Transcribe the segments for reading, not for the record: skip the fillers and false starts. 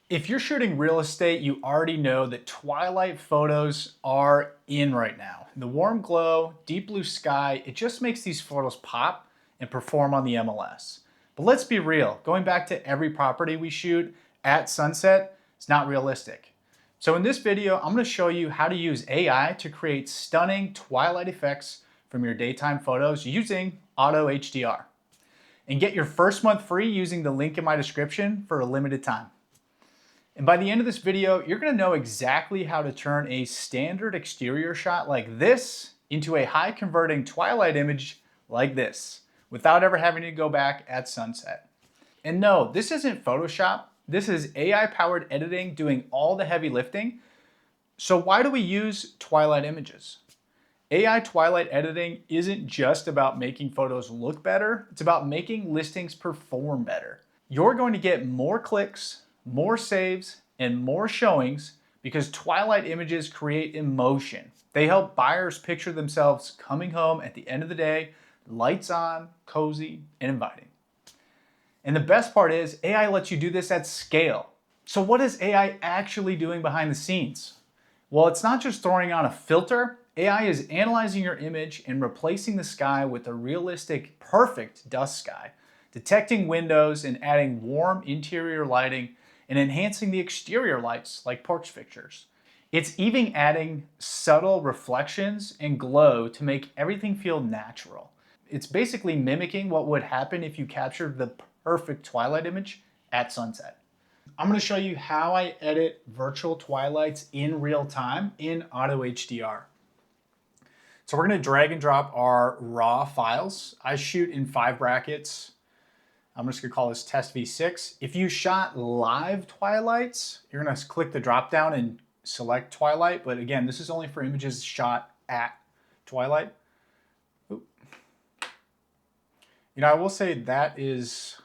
If you're shooting real estate, you already know that twilight photos are in right now. The warm glow, deep blue sky, it just makes these photos pop and perform on the MLS. But let's be real, going back to every property we shoot at sunset, it's not realistic. So in this video, I'm going to show you how to use AI to create stunning twilight effects from your daytime photos using AutoHDR. And get your first month free using the link in my description for a limited time. And by the end of this video, you're gonna know exactly how to turn a standard exterior shot like this into a high converting twilight image like this, without ever having to go back at sunset. And no, this isn't Photoshop. This is AI powered editing doing all the heavy lifting. So why do we use twilight images? AI twilight editing isn't just about making photos look better, it's about making listings perform better. You're going to get more clicks, more saves, and more showings because twilight images create emotion. They help buyers picture themselves coming home at the end of the day, lights on, cozy, and inviting. And the best part is AI lets you do this at scale. So what is AI actually doing behind the scenes? Well, it's not just throwing on a filter. AI is analyzing your image and replacing the sky with a realistic, perfect dusk sky, detecting windows and adding warm interior lighting and enhancing the exterior lights like porch fixtures. It's even adding subtle reflections and glow to make everything feel natural. It's basically mimicking what would happen if you captured the perfect twilight image at sunset. I'm going to show you how I edit virtual twilights in real time in AutoHDR. So we're going to drag and drop our raw files. I shoot in 5 brackets. I'm just gonna call this test v6. If you shot live twilights, you're gonna click the drop down and select twilight. But again, this is only for images shot at twilight. Oop. You know, I will say that is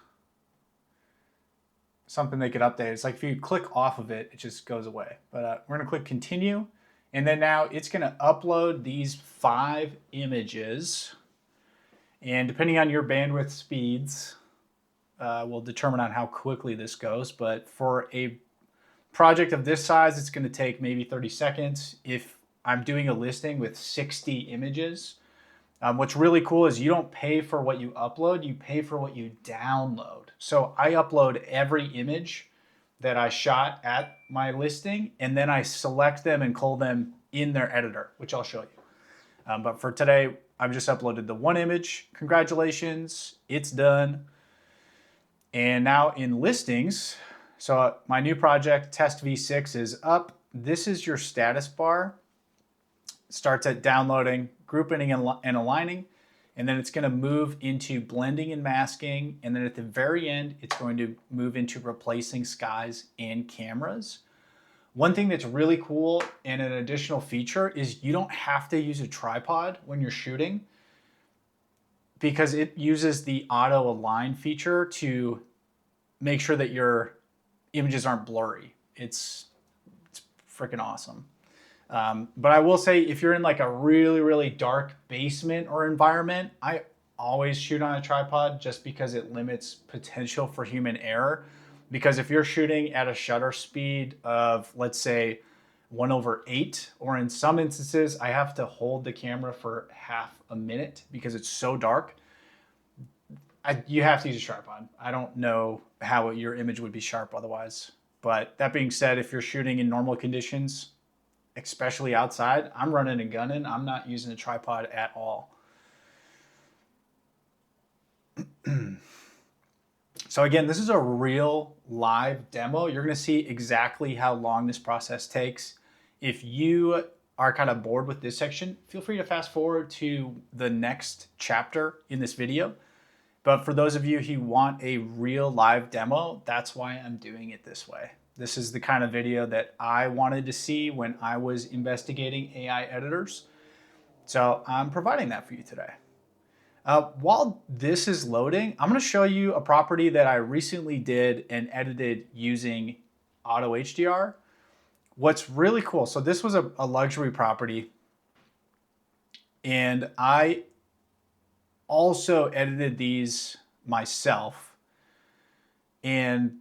something they could update. It's like if you click off of it, it just goes away. But we're gonna click continue. And then now it's gonna upload these 5 images. And depending on your bandwidth speeds, will determine on how quickly this goes, but for a project of this size, it's going to take maybe 30 seconds. If I'm doing a listing with 60 images, what's really cool is you don't pay for what you upload, you pay for what you download. So I upload every image that I shot at my listing, and then I select them and cull them in their editor, which I'll show you. But for today, I've just uploaded the 1 image. Congratulations, it's done. And now in listings, so my new project, Test V6, is up. This is your status bar. It starts at downloading, grouping and aligning, and then it's going to move into blending and masking. And then at the very end, it's going to move into replacing skies and cameras. One thing that's really cool and an additional feature is you don't have to use a tripod when you're shooting, because it uses the auto align feature to make sure that your images aren't blurry. It's freaking awesome. But I will say, if you're in like a really, really dark basement or environment, I always shoot on a tripod just because it limits potential for human error. Because if you're shooting at a shutter speed of, let's say, 1/8, or in some instances, I have to hold the camera for half a minute because it's so dark, you have to use a tripod. I don't know how your image would be sharp otherwise. But that being said, if you're shooting in normal conditions, especially outside, I'm running and gunning. I'm not using a tripod at all. So again, this is a real live demo. You're gonna see exactly how long this process takes. If you are kind of bored with this section, feel free to fast forward to the next chapter in this video. But for those of you who want a real live demo, that's why I'm doing it this way. This is the kind of video that I wanted to see when I was investigating AI editors. So I'm providing that for you today. While this is loading, I'm going to show you a property that I recently did and edited using AutoHDR. What's really cool, so this was a luxury property, and I also edited these myself, and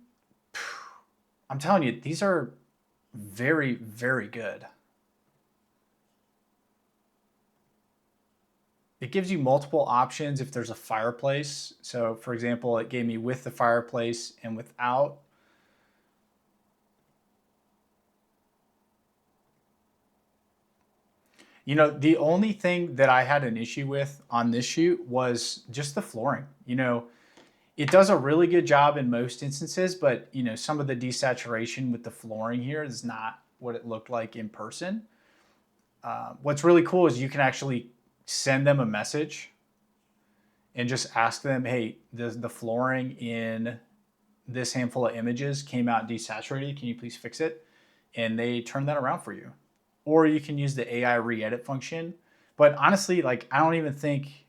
I'm telling you, these are very, very good. It gives you multiple options if there's a fireplace. So for example, it gave me with the fireplace and without. You know, the only thing that I had an issue with on this shoot was just the flooring. You know, it does a really good job in most instances, but you know, some of the desaturation with the flooring here is not what it looked like in person. What's really cool is you can actually send them a message and just ask them, hey, the flooring in this handful of images came out desaturated. Can you please fix it? And they turn that around for you. Or you can use the AI re-edit function. But honestly, like, I don't even think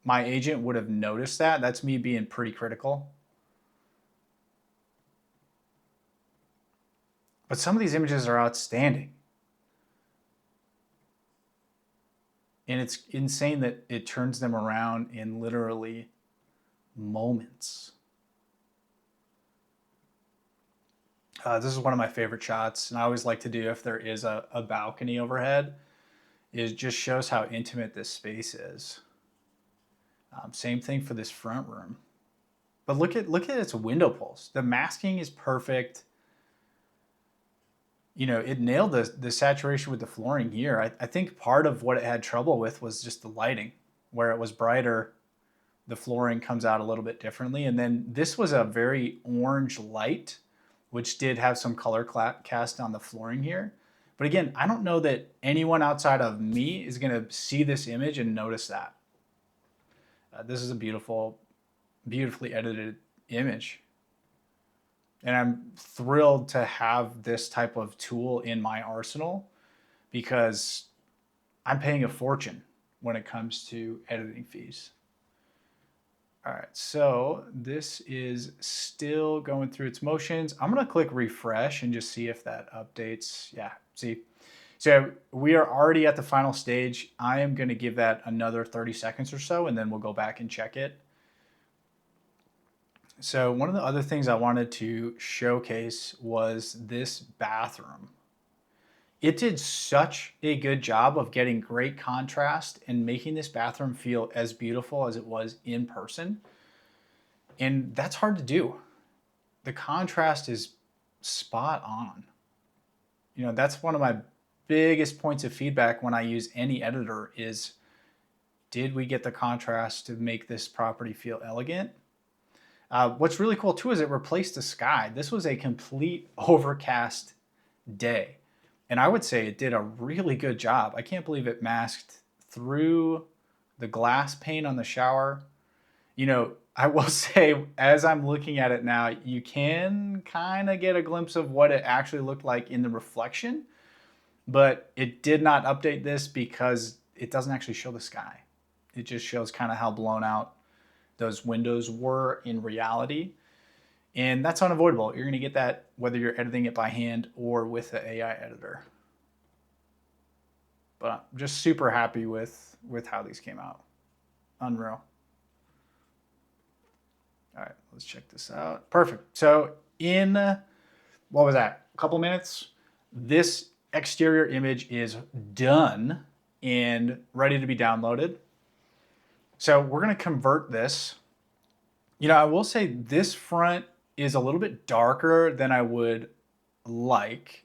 my agent would have noticed that. That's me being pretty critical. But some of these images are outstanding. And it's insane that it turns them around in literally moments. This is one of my favorite shots, and I always like to do if there is a balcony overhead. It just shows how intimate this space is. Same thing for this front room. But look at its window pulls. The masking is perfect. You know, it nailed the saturation with the flooring here. I think part of what it had trouble with was just the lighting. Where it was brighter, the flooring comes out a little bit differently. And then this was a very orange light, which did have some color cast on the flooring here. But again, I don't know that anyone outside of me is gonna see this image and notice that. This is a beautifully edited image. And I'm thrilled to have this type of tool in my arsenal because I'm paying a fortune when it comes to editing fees. All right, so this is still going through its motions. I'm gonna click refresh and just see if that updates. Yeah, see. So we are already at the final stage. I am gonna give that another 30 seconds or so, and then we'll go back and check it. So one of the other things I wanted to showcase was this bathroom. It did such a good job of getting great contrast and making this bathroom feel as beautiful as it was in person. And that's hard to do. The contrast is spot on. You know, that's one of my biggest points of feedback when I use any editor is, did we get the contrast to make this property feel elegant? What's really cool too is it replaced the sky. This was a complete overcast day. And I would say it did a really good job. I can't believe it masked through the glass pane on the shower. You know, I will say, as I'm looking at it now, you can kind of get a glimpse of what it actually looked like in the reflection, but it did not update this because it doesn't actually show the sky. It just shows kind of how blown out those windows were in reality. And that's unavoidable. You're going to get that whether you're editing it by hand or with the AI editor. But I'm just super happy with how these came out. Unreal. All right, let's check this out. Perfect. So in, what was that? A couple minutes, this exterior image is done and ready to be downloaded. So we're going to convert this. You know, I will say this front is a little bit darker than I would like.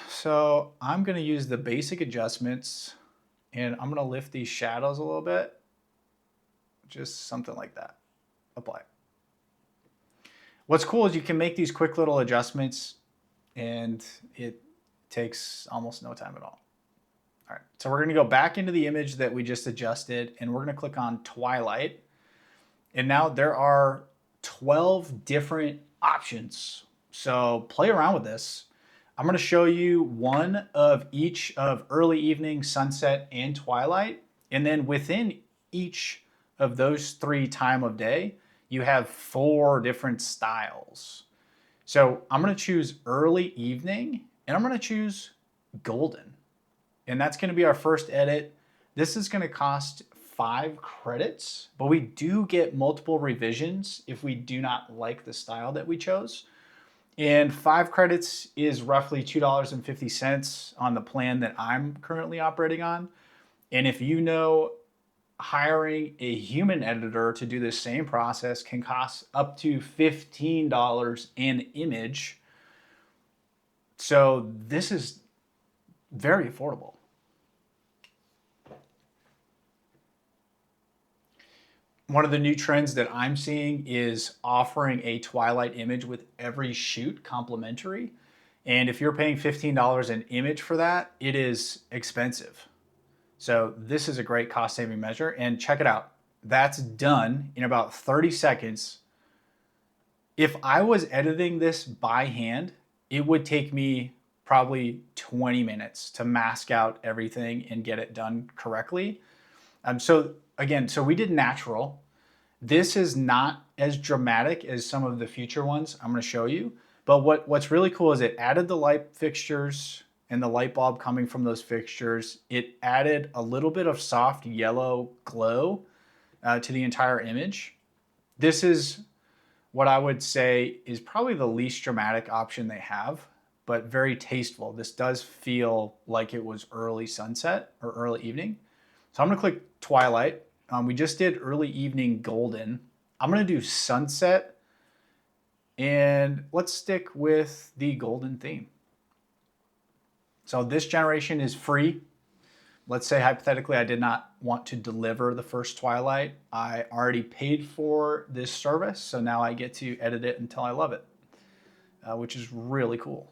So I'm going to use the basic adjustments and I'm going to lift these shadows a little bit. Just something like that. Apply. What's cool is you can make these quick little adjustments and it takes almost no time at all. All right, so we're going to go back into the image that we just adjusted and we're going to click on twilight. And now there are 12 different options. So play around with this. I'm going to show you one of each of early evening, sunset, and twilight. And then within each of those 3 time of day, you have 4 different styles. So I'm going to choose early evening and I'm going to choose golden. And that's going to be our first edit. This is going to cost 5 credits, but we do get multiple revisions if we do not like the style that we chose. And 5 credits is roughly $2.50 on the plan that I'm currently operating on. And if you know, hiring a human editor to do the same process can cost up to $15 an image. So this is very affordable. One of the new trends that I'm seeing is offering a twilight image with every shoot complimentary. And if you're paying $15 an image for that, it is expensive. So this is a great cost saving measure, and check it out. That's done in about 30 seconds. If I was editing this by hand, it would take me probably 20 minutes to mask out everything and get it done correctly. So we did natural. This is not as dramatic as some of the future ones I'm going to show you. But what's really cool is it added the light fixtures and the light bulb coming from those fixtures. It added a little bit of soft yellow glow to the entire image. This is what I would say is probably the least dramatic option they have, but very tasteful. This does feel like it was early sunset or early evening. So I'm gonna click twilight. We just did early evening golden. I'm gonna do sunset, and let's stick with the golden theme. So this generation is free. Let's say hypothetically I did not want to deliver the first twilight. I already paid for this service, so now I get to edit it until I love it, which is really cool.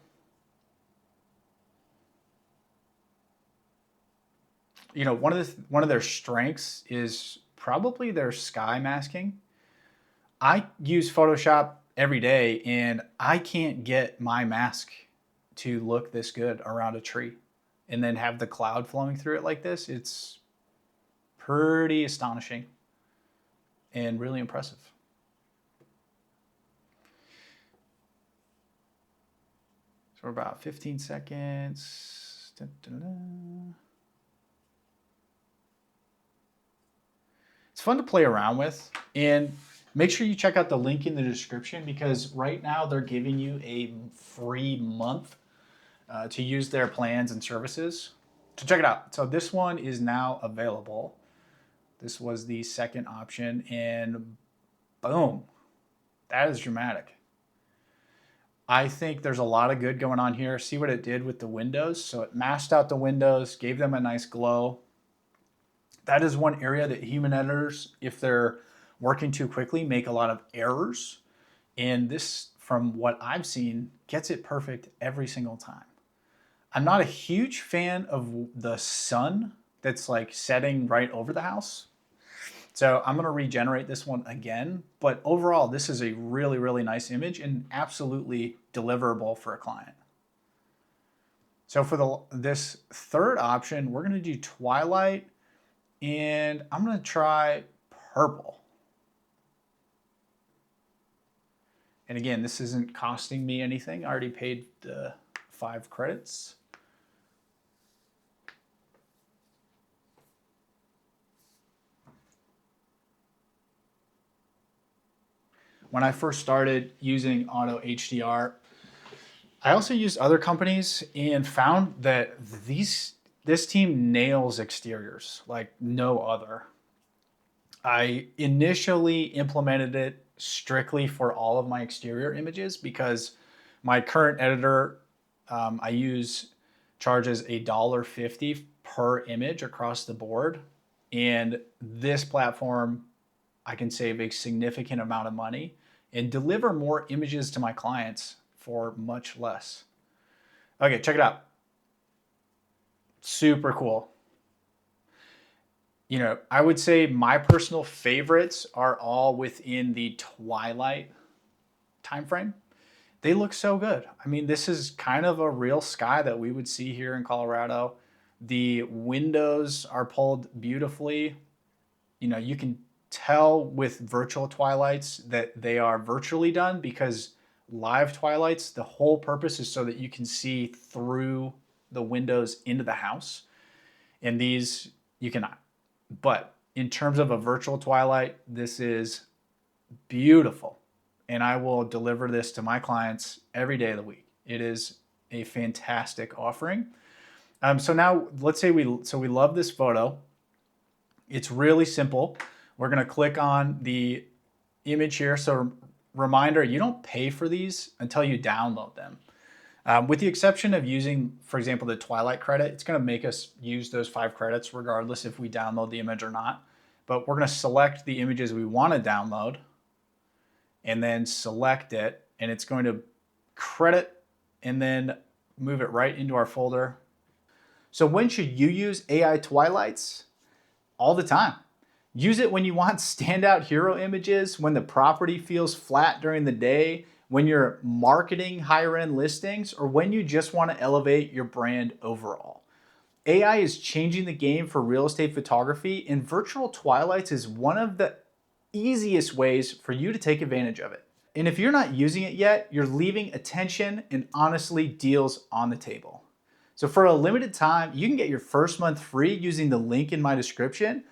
You know, one of their strengths is probably their sky masking. I use Photoshop every day, and I can't get my mask to look this good around a tree and then have the cloud flowing through it like this. It's pretty astonishing and really impressive. So we're about 15 seconds. It's fun to play around with, and make sure you check out the link in the description, because right now they're giving you a free month to use their plans and services. So check it out. So this one is now available. This was the second option, and boom, that is dramatic. I think there's a lot of good going on here. See what it did with the windows. So it masked out the windows, gave them a nice glow. That is one area that human editors, if they're working too quickly, make a lot of errors. And this, from what I've seen, gets it perfect every single time. I'm not a huge fan of the sun that's like setting right over the house. So I'm gonna regenerate this one again. But overall, this is a really, really nice image and absolutely deliverable for a client. So for this third option, we're gonna do twilight, and I'm gonna try purple. And again, this isn't costing me anything. I already paid the 5 credits. When I first started using AutoHDR, I also used other companies and found that this team nails exteriors like no other. I initially implemented it strictly for all of my exterior images because my current editor I use charges $1.50 per image across the board. And this platform, I can save a significant amount of money and deliver more images to my clients for much less. Okay, check it out. Super cool. You know, I would say my personal favorites are all within the twilight timeframe. They look so good. I mean, this is kind of a real sky that we would see here in Colorado. The windows are pulled beautifully. You know, you can tell with virtual twilights that they are virtually done, because live twilights, the whole purpose is so that you can see through the windows into the house. And these you cannot. But in terms of a virtual twilight, this is beautiful. And I will deliver this to my clients every day of the week. It is a fantastic offering. So now let's say we love this photo. It's really simple. We're gonna click on the image here. So reminder, you don't pay for these until you download them. With the exception of using, for example, the Twilight credit, it's gonna make us use those 5 credits regardless if we download the image or not. But we're gonna select the images we wanna download and then select it, and it's going to credit and then move it right into our folder. So when should you use AI Twilights? All the time. Use it when you want standout hero images, when the property feels flat during the day, when you're marketing higher end listings, or when you just want to elevate your brand overall. AI is changing the game for real estate photography, and virtual twilights is one of the easiest ways for you to take advantage of it. And if you're not using it yet, you're leaving attention and honestly deals on the table. So for a limited time, you can get your first month free using the link in my description.